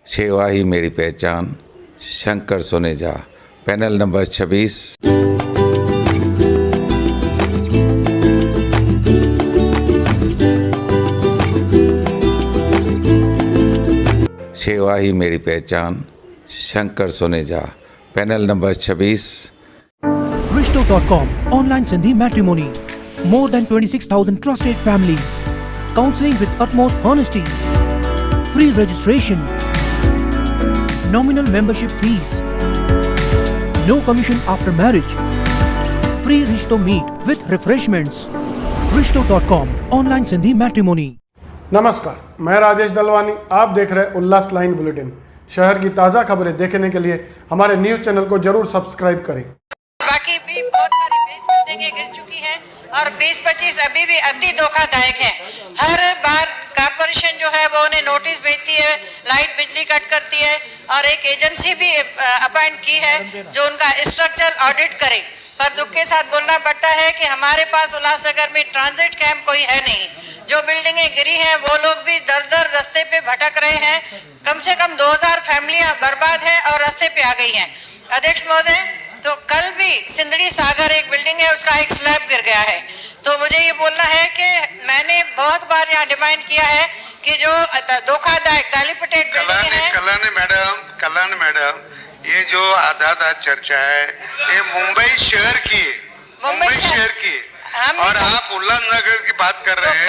सेवा ही मेरी पहचान, शंकर सोनेजा, पैनल नंबर 26। सेवा ही मेरी पहचान, Shankar Soneja, panel number 26। Rishto.com online Sindhi matrimony. More than 26,000 trusted families. Counseling with utmost honesty. Free registration. Nominal membership fees. No commission after marriage. Free Rishto meet with refreshments. Rishto.com online Sindhi matrimony. नमस्कार, मैं राजेश दलवानी। आप देख रहे हैं उल्लास line bulletin. शहर की ताज़ा खबरें देखने के लिए हमारे न्यूज़ चैनल को जरूर सब्सक्राइब करें। बाकी भी बहुत सारी 20 बिल्डिंगें गिर चुकी हैं और 20-25 अभी भी अति धोखादायक हैं। हर बार कारपोरेशन जो है वो उन्हें नोटिस भेजती है, लाइट बिजली कट करती है और एक एजेंसी भी अपॉइंट की है जो उनका स्ट्रक्चरल ऑडिट करे। पर दुख के साथ बोलना पड़ता है कि हमारे पास उल्लासनगर में ट्रांजिट कैंप कोई है नहीं। जो बिल्डिंगें गिरी हैं वो लोग भी दर रास्ते पे भटक रहे हैं। कम से कम 2000 फैमिलियां बर्बाद हैं और रास्ते पे आ गई हैं। अध्यक्ष महोदय, तो कल भी सिंदड़ी सागर एक बिल्डिंग है, उसका एक स्लैब गिर गया है। तो मुझे ये बोलना है कि मैंने बहुत बार यहाँ डिमांड किया है कि जो धोखादायक डायलिपिटेड बिल्डिंग है। कल्याण मैडम, ये जो आधा चर्चा है ये मुंबई शहर की है, मुंबई शहर की। और आप उल्लासनगर की बात कर रहे हैं।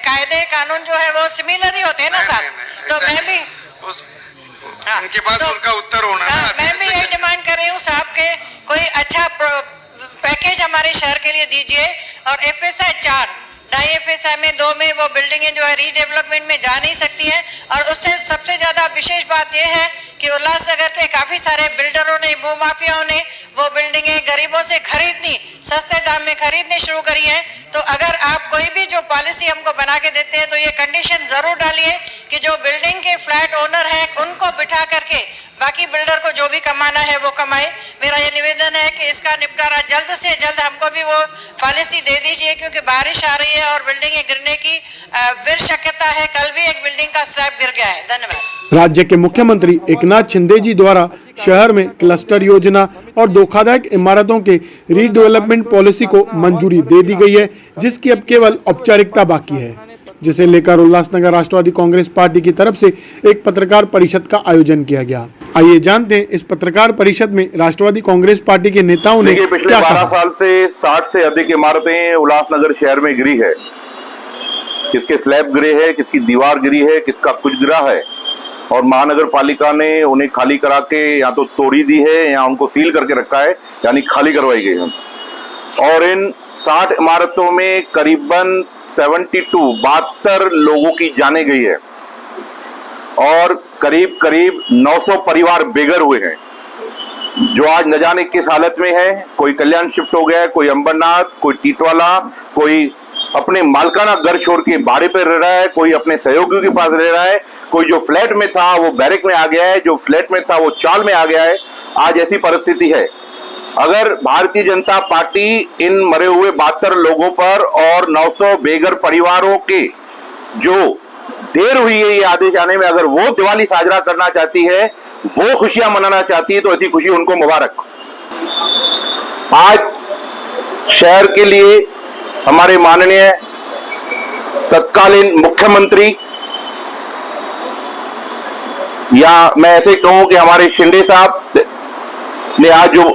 कायदे कानून जो है वो सिमिलर ही होते हैं ना साहब। तो मैं भी उनके पास उनका उत्तर होना ना। मैं भी यही डिमांड कर रही हूँ साहब के कोई अच्छा पैकेज हमारे शहर के लिए दीजिए। और FSI 4 ढाई FSI में 2 में वो बिल्डिंगें जो है रीडेवलपमेंट में जा नहीं सकती हैं। और उससे सबसे ज्यादा विशेष बात यह है कि उल्लासनगर के काफी सारे बिल्डरों ने, भूमाफियाओं ने वो बिल्डिंगें गरीबों से खरीदनी, सस्ते दाम में खरीदनी शुरू करी है। तो अगर आप कोई भी जो पॉलिसी हमको बना के देते हैं तो ये कंडीशन जरूर डालिए कि जो बिल्डिंग के फ्लैट ओनर हैं उनको बिठा करके बाकी बिल्डर को जो भी कमाना है वो कमाए। मेरा ये निवेदन है कि इसका निपटारा जल्द से जल्द हमको भी वो पॉलिसी दे दीजिए, क्योंकि बारिश आ रही है और बिल्डिंगें गिरने की फिर शक्यता है। कल भी एक बिल्डिंग का स्लैब गिर गया है। धन्यवाद। राज्य के मुख्यमंत्री एकनाथ शिंदे जी द्वारा शहर में क्लस्टर योजना और धोखादायक इमारतों के रीडेवलपमेंट पॉलिसी को मंजूरी दे दी गई है, जिसकी अब केवल औपचारिकता बाकी है, जिसे लेकर उल्लासनगर राष्ट्रवादी कांग्रेस पार्टी की तरफ से एक पत्रकार परिषद का आयोजन किया गया। आइए जानते हैं इस पत्रकार परिषद में राष्ट्रवादी कांग्रेस पार्टी के नेताओं ने पिछले 12 साल से 60 से अधिक इमारतें उल्लासनगर शहर में गिरी है। किसके स्लैब गिरे है, किसकी दीवार गिरी है, किसका कुछ गिरा है, और महानगर पालिका ने उन्हें खाली करा के या तो तोड़ी दी है या उनको सील करके रखा है, यानी खाली करवाई गई है। और इन 60 इमारतों में करीबन 72 लोगों की जाने गई है और करीब 900 परिवार बेघर हुए हैं, जो आज न जाने किस हालत में है। कोई कल्याण शिफ्ट हो गया है, कोई अंबरनाथ, कोई टीटवाला, कोई अपने मालकाना घर छोड़ के भाड़े पर रह रहा है, कोई अपने सहयोगियों के पास रह रहा है, कोई जो फ्लैट में था वो बैरक में आ गया है, जो फ्लैट में था वो चाल में आ गया है। आज ऐसी परिस्थिति है। अगर भारतीय जनता पार्टी इन मरे हुए 72 लोगों पर और 900 बेघर परिवारों के जो देर हुई है ये आदेश आने में, अगर वो दिवाली साजरा करना चाहती है, वो खुशियां मनाना चाहती है, तो ऐसी खुशी उनको मुबारक। आज शहर के लिए हमारे माननीय तत्कालीन मुख्यमंत्री, या मैं ऐसे कहूं कि हमारे शिंदे साहब ने आज जो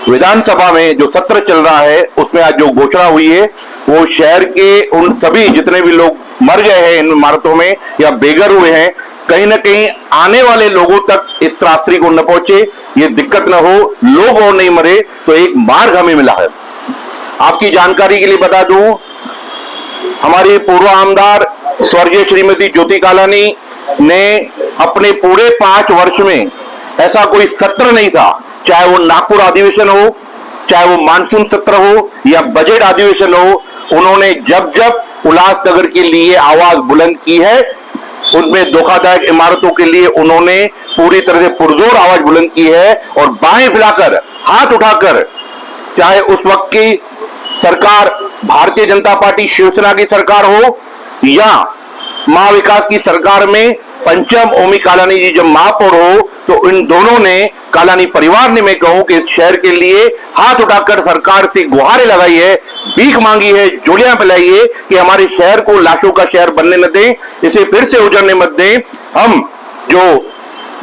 विधानसभा में जो सत्र चल रहा है उसमें आज जो घोषणा हुई है, वो शहर के उन सभी जितने भी लोग मर गए हैं इन इमारतों में या बेघर हुए हैं, कहीं ना कहीं आने वाले लोगों तक इस त्रासदी को न पहुंचे, ये दिक्कत न हो, लोग और नहीं मरे, तो एक मार्ग हमें मिला है। आपकी जानकारी के लिए बता दूं, हमारी पूर्व आमदार स्वर्गीय श्रीमती ज्योति कालानी ने अपने पूरे 5 वर्ष में ऐसा कोई सत्र नहीं था, चाहे वो नागपुर अधिवेशन हो, चाहे वो मानसून सत्र हो या बजट अधिवेशन हो, उन्होंने जब जब उल्लासनगर के लिए आवाज बुलंद की है, उनमें धोखादायक इमारतों के लिए उन्होंने पूरी तरह से पुरजोर आवाज बुलंद की है। और बाहें फैलाकर, हाथ उठाकर, चाहे उस वक्त की सरकार भारतीय जनता पार्टी शिवसेना की सरकार हो या महाविकास की सरकार में पंचम ओमी कालानी जी जब महापौर हो तो इन दोनों ने, कालानी परिवार ने, मैं कहूं कि इस शहर के लिए हाथ उठाकर सरकार से गुहारें लगाई है, भीख मांगी है, झोलियां पिलाई है कि हमारे शहर को लाशों का शहर बनने न दें, इसे फिर से उजड़ने मत दें। हम जो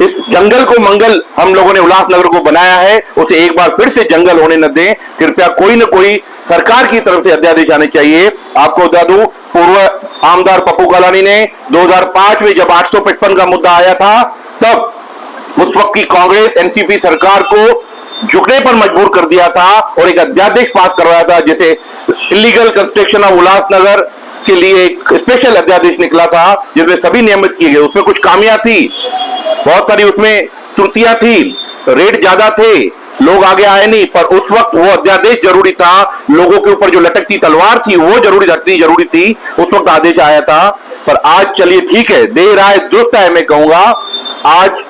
इस जंगल को मंगल हम लोगों ने उल्लासनगर को बनाया है, उसे एक बार फिर से जंगल होने न दें। कृपया कोई न कोई सरकार की तरफ से अध्यादेश आने चाहिए। आपको बता दूं, पूर्व आमदार पप्पू कालानी ने 2005 में जब 855 का मुद्दा आया था, तब उस वक्त की कांग्रेस एनसीपी सरकार को झुकने पर मजबूर कर दिया था और एक अध्यादेश पास करवाया था, जैसे इलीगल कंस्ट्रक्शन ऑफ उल्लासनगर के लिए एक स्पेशल अध्यादेश निकला था जिसमें सभी नियमित किए गए। उसमें कुछ खामियां थी, बहुत सारी उसमें त्रुटियां थी, रेट ज्यादा थे, लोग आगे आए नहीं, पर उस वक्त वो अध्यादेश जरूरी था। लोगों के ऊपर जो लटकती तलवार थी वो जरूरी थी, उस वक्त आदेश आया था। पर आज चलिए ठीक है, देर आए दुरुस्त है, मैं कहूंगा। आज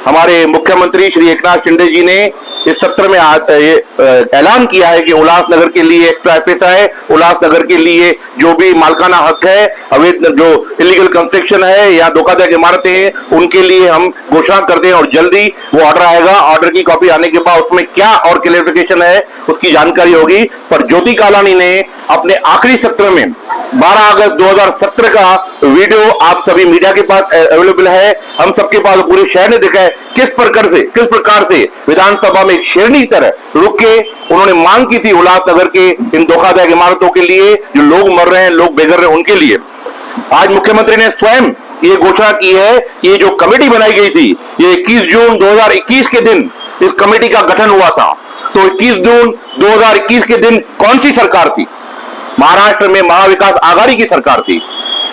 हमारे मुख्यमंत्री श्री एकनाथ शिंदे जी ने इस सत्र में ऐलान किया है कि उल्लासनगर के लिए एक्स्ट्रा एफएसआई है, उल्लासनगर के लिए जो भी मालकाना हक है, अवैध जो इलीगल कंस्ट्रक्शन है या धोखाधड़ी इमारतें हैं, उनके लिए हम घोषणा करते हैं और जल्दी वो ऑर्डर आएगा। ऑर्डर की कॉपी आने के बाद उसमें क्या और क्लेरिफिकेशन है उसकी जानकारी होगी। पर ज्योति कालानी ने अपने आखिरी सत्र में 12 अगस्त 2017 का वीडियो आप सभी मीडिया के पास अवेलेबल है, हम सबके पास, पूरे शहर ने देखा है किस प्रकार से विधानसभा में एक शेरनी की तरह रुक के उन्होंने मांग की थी उल्लासनगर के इन धोखाधड़ी इमारतों के लिए, जो लोग मर रहे हैं, लोग बेघर रहे हैं, उनके लिए। आज मुख्यमंत्री ने स्वयं ये घोषणा की है कि ये जो कमेटी बनाई गई थी, ये 21 जून 2021 के दिन इस कमेटी का गठन हुआ था। तो 21 जून 2021 के दिन कौन सी सरकार थी? महाराष्ट्र में महाविकास आघाड़ी की सरकार थी,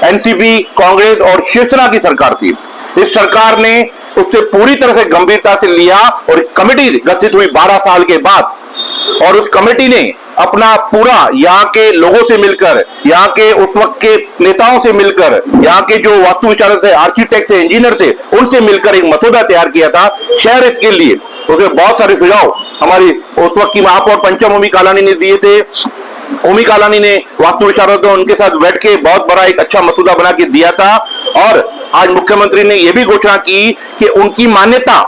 एनसीपी, कांग्रेस और शिवसेना की सरकार थी। इस सरकार ने उससे पूरी तरह से गंभीरता से लिया और कमेटी गठित हुई 12 साल के बाद, और उस कमेटी ने अपना पूरा यहाँ के लोगों से मिलकर, यहाँ के उस वक्त के नेताओं से मिलकर, यहाँ के जो वास्तु विचारक थे, आर्किटेक्ट से, इंजीनियर थे, उनसे मिलकर एक मसौदा तैयार किया था शहर हित के लिए। उसमें बहुत सारे सुझाव हमारी उस वक्त की महापौर पंचम ओमी कालानी ने दिए थे। ओमी कालानी ने वास्तु विशारदों उनके साथ बैठ के बहुत बड़ा एक अच्छा मसौदा बना के दिया था। और आज मुख्यमंत्री ने यह भी घोषणा की कि उनकी मान्यता,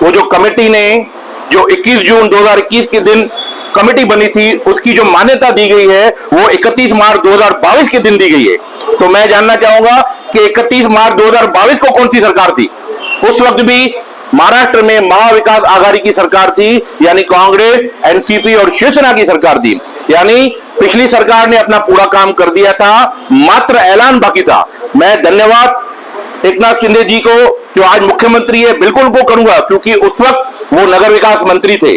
वो जो कमेटी ने जो 21 जून 2021 के दिन कमेटी बनी थी, उसकी जो मान्यता दी गई है वो 31 मार्च 2022 के दिन दी गई है। तो मैं जानना चाहूंगा कि 31 मार्च 2022 को कौन सी सरकार थी? उस वक्त भी महाराष्ट्र में महाविकास आघाड़ी की सरकार थी, यानी कांग्रेस, एनसीपी और शिवसेना की सरकार थी। यानी पिछली सरकार ने अपना पूरा काम कर दिया था, मात्र ऐलान बाकी था। मैं धन्यवाद एकनाथ शिंदे जी को, जो आज मुख्यमंत्री है, बिल्कुल उनको करूंगा, क्योंकि उस वक्त वो नगर विकास मंत्री थे,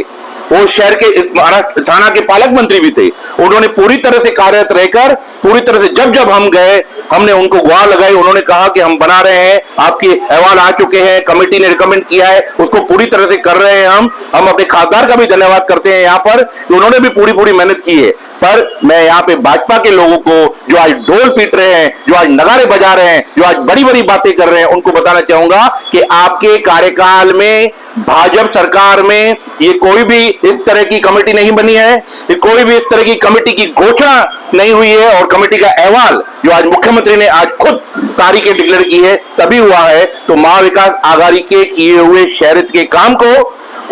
वो शहर के महाराष्ट्र थाना के पालक मंत्री भी थे। उन्होंने पूरी तरह से कार्यरत रहकर, पूरी तरह से जब हम गए, हमने उनको गुहार लगाई, उन्होंने कहा कि हम बना रहे हैं, आपके अहवाल आ चुके हैं, कमेटी ने रिकमेंड किया है, उसको पूरी तरह से कर रहे हैं। हम अपने खासदार का भी धन्यवाद करते हैं यहाँ पर, कि उन्होंने भी पूरी मेहनत की है। पर मैं यहाँ पे भाजपा के लोगों को, जो आज ढोल पीट रहे हैं, जो आज नगाड़े बजा रहे हैं, जो आज बड़ी बातें कर रहे हैं, उनको बताना चाहूंगा कि आपके कार्यकाल में भाजपा सरकार में ये कोई भी इस तरह की कमेटी नहीं बनी है, ये कोई भी इस तरह की कमेटी की घोषणा नहीं हुई है, और कमेटी का अहवाल जो आज मुख्यमंत्री ने आज खुद तारीखें डिक्लेयर की है तभी हुआ है। तो महाविकास आघाड़ी के किए हुए शहर हित के काम को,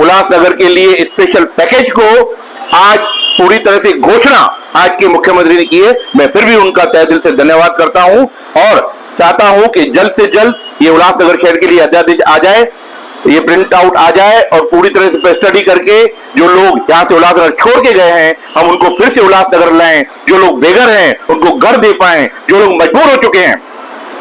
उल्लासनगर के लिए स्पेशल पैकेज को आज पूरी तरह से घोषणा आज के मुख्यमंत्री ने की है। मैं फिर भी उनका तहे दिल से धन्यवाद करता हूं और चाहता हूं कि जल्द से जल्द ये उल्लासनगर शहर के लिए अध्यादेश आ जाए, ये प्रिंट आउट आ जाए, और पूरी तरह से स्टडी करके जो लोग यहाँ से उल्लासनगर छोड़ के गए हैं, हम उनको फिर से उल्लासनगर लाएं। जो लोग बेघर हैं उनको घर दे पाएं, जो लोग मजबूर हो चुके हैं,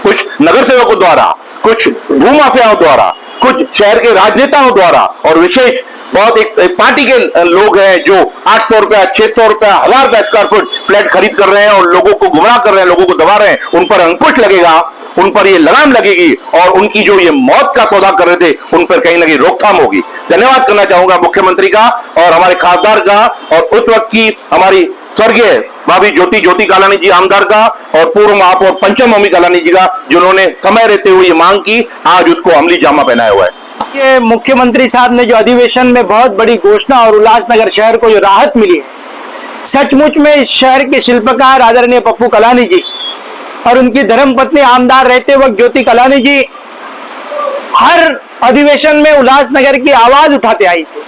कुछ नगर सेवकों द्वारा, कुछ भूमाफियाओं द्वारा, कुछ शहर के राजनेताओं द्वारा, और विशेष बहुत एक पार्टी के लोग हैं जो 800 रुपया, 600 रुपया, 1000 रुपया स्क्वायर फुट फ्लैट खरीद कर रहे हैं और लोगों को गुमराह कर रहे हैं, लोगों को दबा रहे हैं। उन पर अंकुश लगेगा, उन पर ये लगाम लगेगी, और उनकी जो ये मौत का सौदा कर रहे थे उन पर कहीं ना कहीं रोकथाम होगी। धन्यवाद करना चाहूंगा मुख्यमंत्री का और हमारे खासदार का, और उस वक्त की हमारी स्वर्गीय भाभी ज्योति कालानी जी आमदार का, और पूर्व महापौर पंचम ओमी कालानी जी का, जिन्होंने समय रहते हुए ये मांग की, आज उसको अमली जामा पहनाया हुआ है। के मुख्यमंत्री साहब ने जो अधिवेशन में बहुत बड़ी घोषणा और उल्लासनगर शहर को जो राहत मिली है, सचमुच में इस शहर के शिल्पकार आदरणीय पप्पू कालानी जी और उनकी धर्मपत्नी आमदार रहते वक्त ज्योति कालानी जी हर अधिवेशन में उल्लासनगर की आवाज उठाते आई थी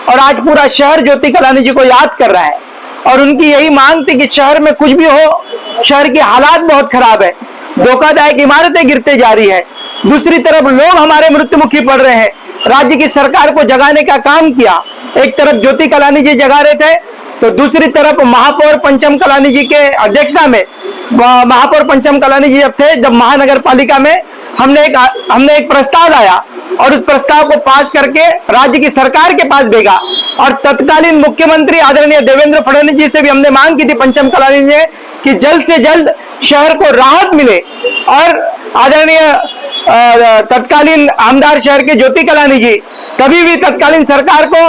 और आज पूरा शहर ज्योति कलानी जी को याद कर रहा है और उनकी यही मांग थी कि शहर में कुछ भी हो, शहर की हालात बहुत खराब है, धोखादायक इमारतें गिरते जा रही है, दूसरी तरफ लोग हमारे मृत्युमुखी पड़ रहे हैं। राज्य की सरकार को जगाने का काम किया, एक तरफ ज्योति कलानी जी जगा रहे थे तो दूसरी तरफ महापौर पंचम कलानी जी के अध्यक्षता में, महापौर पंचम कलानी जी जब थे, जब महानगर पालिका में हमने एक प्रस्ताव लाया और उस प्रस्ताव को पास करके राज्य की सरकार के पास भेजा और तत्कालीन मुख्यमंत्री आदरणीय देवेंद्र फडणवीस जी से भी हमने मांग की थी पंचम कलानी जी कि जल्द से जल्द शहर को राहत मिले और आदरणीय तत्कालीन आमदार शहर के ज्योति कलानी जी कभी भी तत्कालीन सरकार को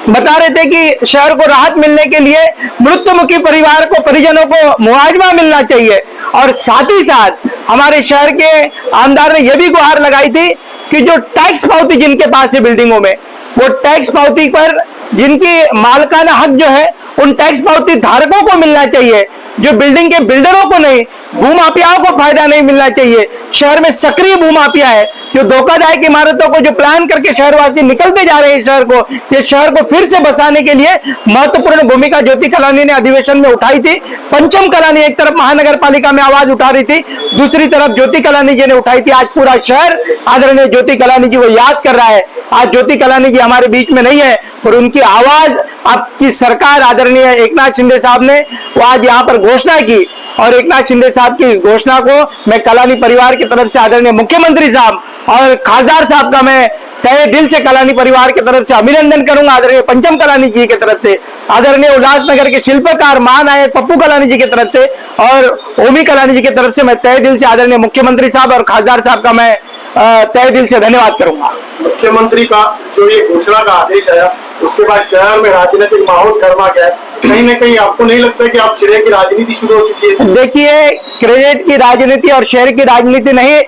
बता रहे थे कि शहर को राहत मिलने के लिए मृत्युमुखी परिवार को, परिजनों को मुआवजा मिलना चाहिए और साथ ही साथ हमारे शहर के आमदार ने यह भी गुहार लगाई थी कि जो टैक्स पावती जिनके पास है बिल्डिंगों में, वो टैक्स पावती पर जिनकी मालकाना हक जो है उन टैक्स पावती धारकों को मिलना चाहिए, जो बिल्डिंग के बिल्डरों को नहीं, भूमाफियाओं को फायदा नहीं मिलना चाहिए। शहर में सक्रिय भूमाफिया है जो धोखादायक इमारतों को जो प्लान करके शहरवासी निकलते जा रहे हैं शहर को, ये शहर को फिर से बसाने के लिए महत्वपूर्ण भूमिका ज्योति कलानी ने अधिवेशन में उठाई थी। पंचम कलानी एक तरफ महानगर पालिका में आवाज उठा रही थी, दूसरी तरफ ज्योति कलानी जी ने उठाई थी। आज पूरा शहर आदरणीय ज्योति कलानी जी को याद कर रहा है। आज ज्योति कलानी जी हमारे बीच में नहीं है और उनकी आवाज आपकी सरकार आदरणीय एकनाथ शिंदे साहब ने वो आज यहाँ पर घोषणा की और एकनाथ शिंदे साहब की इस घोषणा को मैं कलानी परिवार की तरफ से आदरणीय मुख्यमंत्री साहब और खासदार साहब का मैं तहे दिल से कलानी परिवार की तरफ से अभिनंदन करूंगा। आदरणीय पंचम कलानी जी की तरफ से, आदरणीय उल्लासनगर के शिल्पकार महानायक पप्पू कलानी जी की तरफ से और ओमी कलानी जी की तरफ से मैं तहे दिल से आदरणीय मुख्यमंत्री साहब और खासदार साहब का मैं तहे दिल से धन्यवाद करूंगा। मुख्यमंत्री का जो ये घोषणा का आदेश आया उसके बाद शहर में राजनीतिक माहौल गर्मा गया, कहीं ना कहीं आपको नहीं लगता कि आप शहर की राजनीति शुरू हो चुकी है? देखिए, क्रेडिट की राजनीति और शहर की राजनीति नहीं,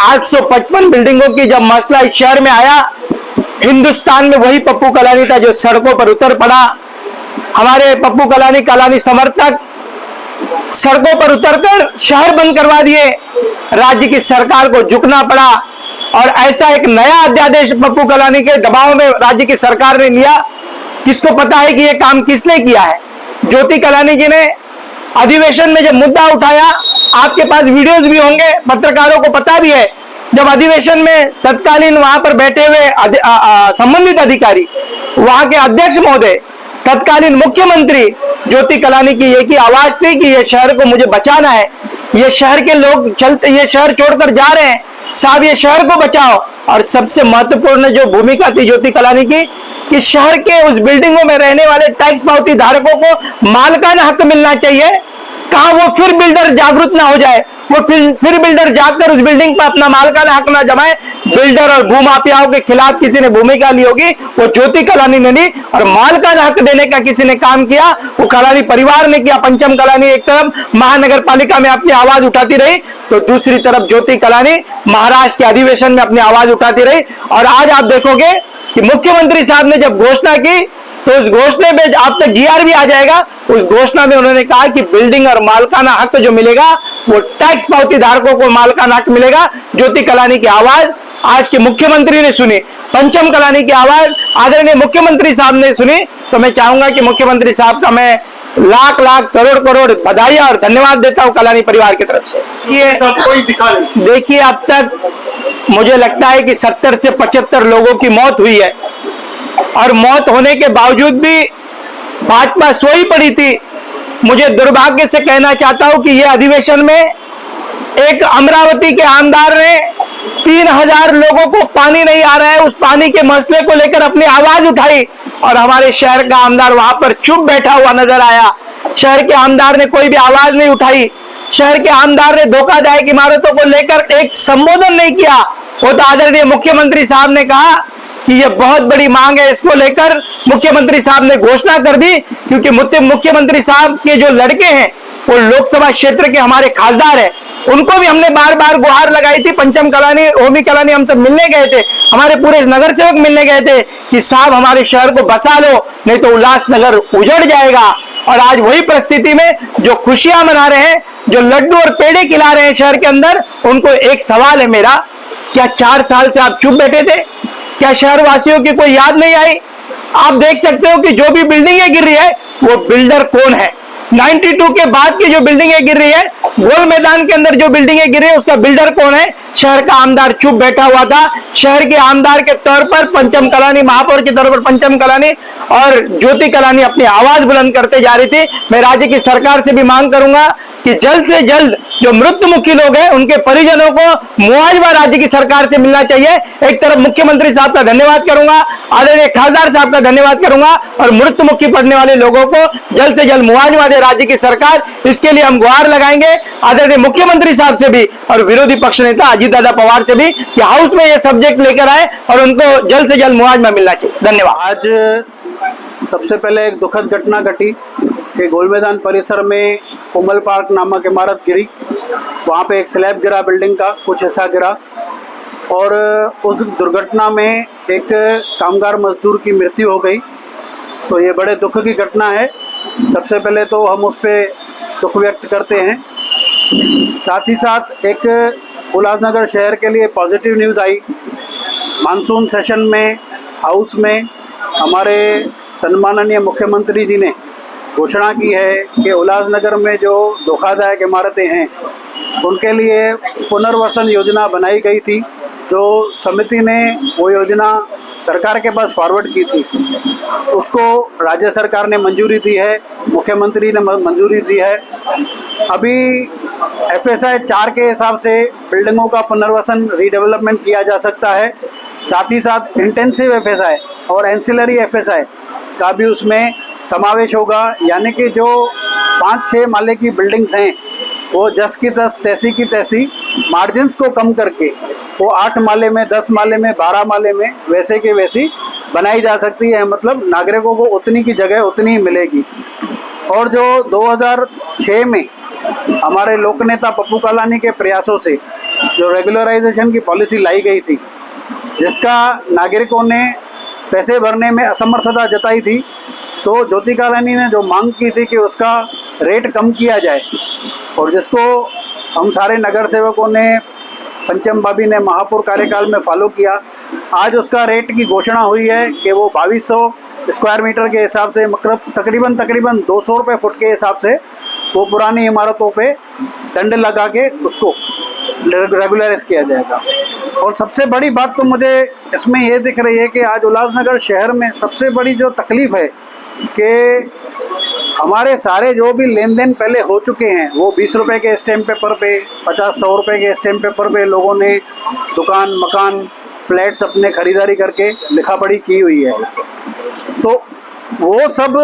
855 बिल्डिंगों की जब मसला इस शहर में आया, हिंदुस्तान में वही पप्पू कलानी था जो सड़कों पर उतर पड़ा। हमारे पप्पू कलानी, कलानी समर्थक सड़कों पर उतरकर शहर बंद करवा दिए, राज्य की सरकार को झुकना पड़ा और ऐसा एक नया अध्यादेश पप्पू कलानी के दबाव में राज्य की सरकार ने लिया। किसको पता है कि ये काम किसने किया है? ज्योति कलानी जी ने अधिवेशन में जब मुद्दा उठाया, आपके पास वीडियोस भी होंगे, पत्रकारों को पता भी है, जब अधिवेशन में तत्कालीन वहां पर बैठे हुए संबंधित अधिकारी, वहां के अध्यक्ष महोदय, तत्कालीन मुख्यमंत्री ज्योति कलानी की एक ही आवाज थी कि ये शहर को मुझे बचाना है, ये शहर के लोग चलते, ये शहर छोड़कर जा रहे हैं साहब, ये शहर को बचाओ। और सबसे महत्वपूर्ण जो भूमिका थी ज्योति कलानी की कि शहर के उस बिल्डिंगों में रहने वाले टैक्स पावती धारकों को मालकाना हक मिलना चाहिए। कहा वो फिर बिल्डर जागरूक ना हो जाए, वो फिर बिल्डर जाकर उस बिल्डिंग पर अपना मालकाना हक ना जमाए। बिल्डर और भूमाफियाओं के खिलाफ किसी ने भूमिका ली होगी, वो ज्योति कलानी ने ली और मालकाना हक देने का किसी ने काम किया, वो कलानी परिवार ने किया। पंचम कलानी एक तरफ महानगर पालिका में अपनी आवाज उठाती रही तो दूसरी तरफ ज्योति कलानी महाराष्ट्र के अधिवेशन में अपनी आवाज उठाती रही। और आज आप देखोगे कि मुख्यमंत्री साहब ने जब घोषणा की तो उस घोषणा में आप तक GR भी आ जाएगा। उस घोषणा में उन्होंने कहा कि बिल्डिंग और मालकाना हक जो मिलेगा वो टैक्स पावती धारकों को मालकाना हक मिलेगा। ज्योति कलानी की आवाज आज के मुख्यमंत्री ने सुनी, पंचम कलानी की आवाज आदरणीय मुख्यमंत्री साहब ने सुनी। तो मैं चाहूंगा कि मुख्यमंत्री साहब का मैं लाख लाख करोड़ करोड़ बधाई और धन्यवाद देता हूं कलानी परिवार की तरफ से। देखिए, अब तक मुझे लगता है कि 70 से 75 लोगों की मौत हुई है और मौत होने के बावजूद भी भाजपा सोई पड़ी थी। मुझे दुर्भाग्य से कहना चाहता हूं कि यह अधिवेशन में एक अमरावती के आमदार ने 3000 लोगों को पानी नहीं आ रहा है, उस पानी के मसले को लेकर अपनी आवाज उठाई और हमारे शहर का आमदार वहां पर चुप बैठा हुआ नजर आया। शहर के आमदार ने कोई भी आवाज नहीं उठाई। शहर के आमदार ने धोखादायक इमारतों को लेकर एक संबोधन नहीं किया। वो तो आदरणीय मुख्यमंत्री साहब ने कहा कि ये बहुत बड़ी मांग है, इसको लेकर मुख्यमंत्री साहब ने घोषणा कर दी, क्योंकि मुख्यमंत्री साहब के जो लड़के हैं वो लोकसभा क्षेत्र के हमारे खासदार हैं। उनको भी हमने बार बार गुहार लगाई थी। पंचम कलानी, ओमी कलानी हम सब मिलने गए थे, हमारे पूरे नगर सेवक मिलने गए थे कि साहब हमारे शहर को बसा लो, नहीं तो उल्लासनगर उजड़ जाएगा। और आज वही परिस्थिति में जो खुशियां मना रहे हैं, जो लड्डू और पेड़े खिला रहे हैं शहर के अंदर, उनको एक सवाल है मेरा क्या 4 साल से आप चुप बैठे थे? क्या शहर वासियों की कोई याद नहीं आई? आप देख सकते हो कि जो भी बिल्डिंगें गिर रही है वो बिल्डर कौन है। 92 के बाद की जो बिल्डिंगें गिर रही है, गोल मैदान के अंदर जो बिल्डिंगें गिर रही है, उसका बिल्डर कौन है? शहर का आमदार चुप बैठा हुआ था। शहर के आमदार के तौर पर पंचम कलानी, महापौर के तौर पर पंचम कलानी और ज्योति कलानी अपनी आवाज बुलंद करते जा रही थी। मैं राज्य की सरकार से भी मांग करूंगा कि जल्द से जल्द जो मृत्युमुखी लोग हैं उनके परिजनों को मुआवजा राज्य की सरकार से मिलना चाहिए। एक तरफ मुख्यमंत्री साहब का धन्यवाद करूंगा, आदरणीय खासदार साहब का धन्यवाद करूंगा, और मृत्युमुखी पड़ने वाले लोगों को जल्द से जल्द मुआवजा दे राज्य की सरकार। इसके लिए हम गुहार लगाएंगे आदरणीय मुख्यमंत्री साहब से भी और विरोधी पक्ष नेता अजीत दादा पवार से भी कि हाउस में ये सब्जेक्ट लेकर आए और उनको जल्द से जल्द मुआवजा मिलना चाहिए। धन्यवाद। आज सबसे पहले एक दुखद घटना घटी कि गोल मैदान परिसर में कोमल पार्क नामक इमारत गिरी। वहाँ पे एक स्लैब गिरा, बिल्डिंग का कुछ हिस्सा गिरा, और उस दुर्घटना में एक कामगार मजदूर की मृत्यु हो गई। तो ये बड़े दुख की घटना है। सबसे पहले तो हम उस पर दुख व्यक्त करते हैं। साथ ही साथ एक उल्लासनगर शहर के लिए पॉजिटिव न्यूज़ आई। मानसून सेशन में हाउस में हमारे सम्माननीय मुख्यमंत्री जी ने घोषणा की है कि उल्लासनगर में जो धोखादायक इमारतें हैं उनके लिए पुनर्वसन योजना बनाई गई थी। जो समिति ने वो योजना सरकार के पास फॉरवर्ड की थी, उसको राज्य सरकार ने मंजूरी दी है, मुख्यमंत्री ने मंजूरी दी है। अभी FSI 4 के हिसाब से बिल्डिंगों का पुनर्वसन रीडेवलपमेंट किया जा सकता है। साथ ही साथ इंटेंसिव FSI और एंसिलरी FSI का भी उसमें समावेश होगा। यानी कि जो 5-6 माले की बिल्डिंग्स हैं वो जस की तस, तैसी की तैसी, मार्जिन्स को कम करके वो 8 माले में, 10 माले में, 12 माले में वैसे के वैसी बनाई जा सकती है। मतलब नागरिकों को उतनी की जगह उतनी ही मिलेगी। और जो 2006 में हमारे लोकनेता पप्पू कलानी के प्रयासों से जो रेगुलराइजेशन की पॉलिसी लाई गई थी, जिसका नागरिकों ने पैसे भरने में असमर्थता जताई थी, तो ज्योति कलानी ने जो मांग की थी कि उसका रेट कम किया जाए, और जिसको हम सारे नगर सेवकों ने, पंचम भाभी ने महापौर कार्यकाल में फॉलो किया। आज उसका रेट की घोषणा हुई है कि वो 2200 स्क्वायर मीटर के हिसाब से, मतलब तकरीबन 200 रुपये फुट के हिसाब से वो पुरानी इमारतों पे दंड लगा के उसको रेगुलराइज किया जाएगा। और सबसे बड़ी बात तो मुझे इसमें ये दिख रही है कि आज उल्लासनगर शहर में सबसे बड़ी जो तकलीफ़ है कि हमारे सारे जो भी लेन देन पहले हो चुके हैं वो 20 रुपये के स्टैम्प पेपर पे, 50-100 रुपये के स्टैम्प पेपर पे लोगों ने दुकान, मकान, फ्लैट्स अपने ख़रीदारी करके लिखा पढ़ी की हुई है। तो वो सब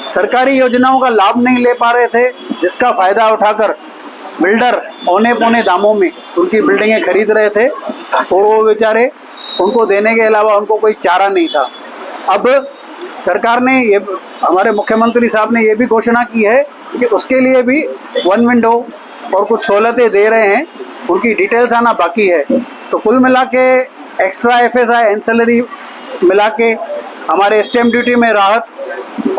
सरकारी योजनाओं का लाभ नहीं ले पा रहे थे, जिसका फ़ायदा उठाकर बिल्डर औने पौने दामों में उनकी बिल्डिंगें खरीद रहे थे, और वो बेचारे, उनको देने के अलावा उनको कोई चारा नहीं था। अब सरकार ने ये, हमारे मुख्यमंत्री साहब ने ये भी घोषणा की है कि उसके लिए भी 1 विंडो और कुछ सहूलतें दे रहे हैं। उनकी डिटेल्स आना बाकी है। तो कुल मिला के एक्स्ट्रा FSI, एंसिलरी मिला के हमारे स्टैम्प ड्यूटी में राहत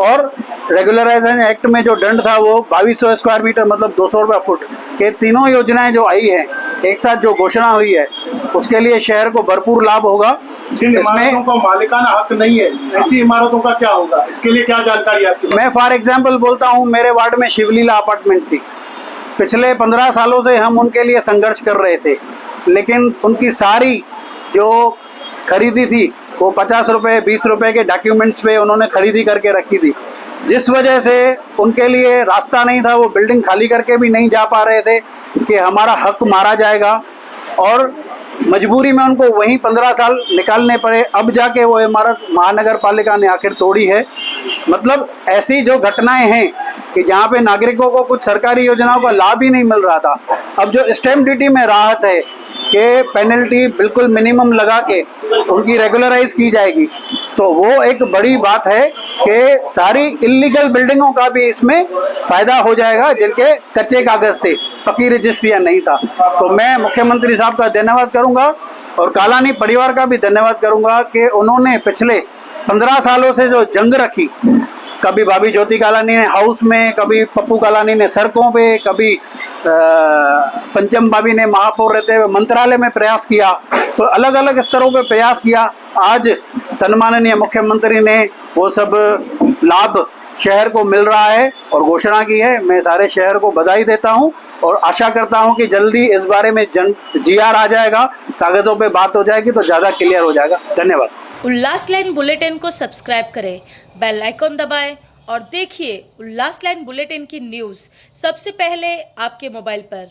और रेगुलराइजेशन एक्ट में जो दंड था वो 2200 स्क्वायर मीटर, मतलब 200 रुपये फुट के तीनों योजनाएं जो आई हैं एक साथ जो घोषणा हुई है, उसके लिए शहर को भरपूर लाभ होगा। जिन इमारतों का मालिकाना हक नहीं है, ऐसी इमारतों का क्या होगा? इसके लिए क्या जानकारी आपकी? मैं फॉर एग्जांपल बोलता हूँ, मेरे वार्ड में शिवलीला अपार्टमेंट थी। पिछले 15 सालों से हम उनके लिए संघर्ष कर रहे थे, लेकिन उनकी सारी जो खरीदी थी वो 50 रुपये, 20 रुपये के डॉक्यूमेंट्स पे उन्होंने खरीदी करके रखी थी, जिस वजह से उनके लिए रास्ता नहीं था। वो बिल्डिंग खाली करके भी नहीं जा पा रहे थे कि हमारा हक मारा जाएगा, और मजबूरी में उनको वहीं 15 साल निकालने पड़े। अब जाके वो इमारत महानगर पालिका ने आखिर तोड़ी है। मतलब ऐसी जो घटनाएं हैं कि जहाँ पे नागरिकों को कुछ सरकारी योजनाओं का लाभ ही नहीं मिल रहा था, अब जो स्टैम्प ड्यूटी में राहत है कि पेनल्टी बिल्कुल मिनिमम लगा के उनकी रेगुलराइज की जाएगी, तो वो एक बड़ी बात है कि सारी इलीगल बिल्डिंगों का भी इसमें फ़ायदा हो जाएगा, जिनके कच्चे कागज़ थे, पक्की रजिस्ट्रियाँ नहीं था। तो मैं मुख्यमंत्री साहब का धन्यवाद करूँगा और कालानी परिवार का भी धन्यवाद करूँगा कि उन्होंने पिछले 15 सालों से जो जंग रखी, कभी भाभी ज्योति कलानी ने हाउस में, कभी पप्पू कलानी ने सड़कों पे, कभी पंचम भाभी ने महापौर रहते हुए मंत्रालय में प्रयास किया, तो अलग अलग स्तरों पे प्रयास किया। आज सम्माननीय मुख्यमंत्री ने वो सब लाभ शहर को मिल रहा है और घोषणा की है। मैं सारे शहर को बधाई देता हूं और आशा करता हूं कि जल्दी इस बारे में जीआर आ जाएगा, कागजों पे बात हो जाएगी तो ज़्यादा क्लियर हो जाएगा। धन्यवाद। उल्लास लाइन बुलेटिन को सब्सक्राइब करें, बेल आइकॉन दबाएं और देखिए उल्लास लाइन बुलेटिन की न्यूज़ सबसे पहले आपके मोबाइल पर।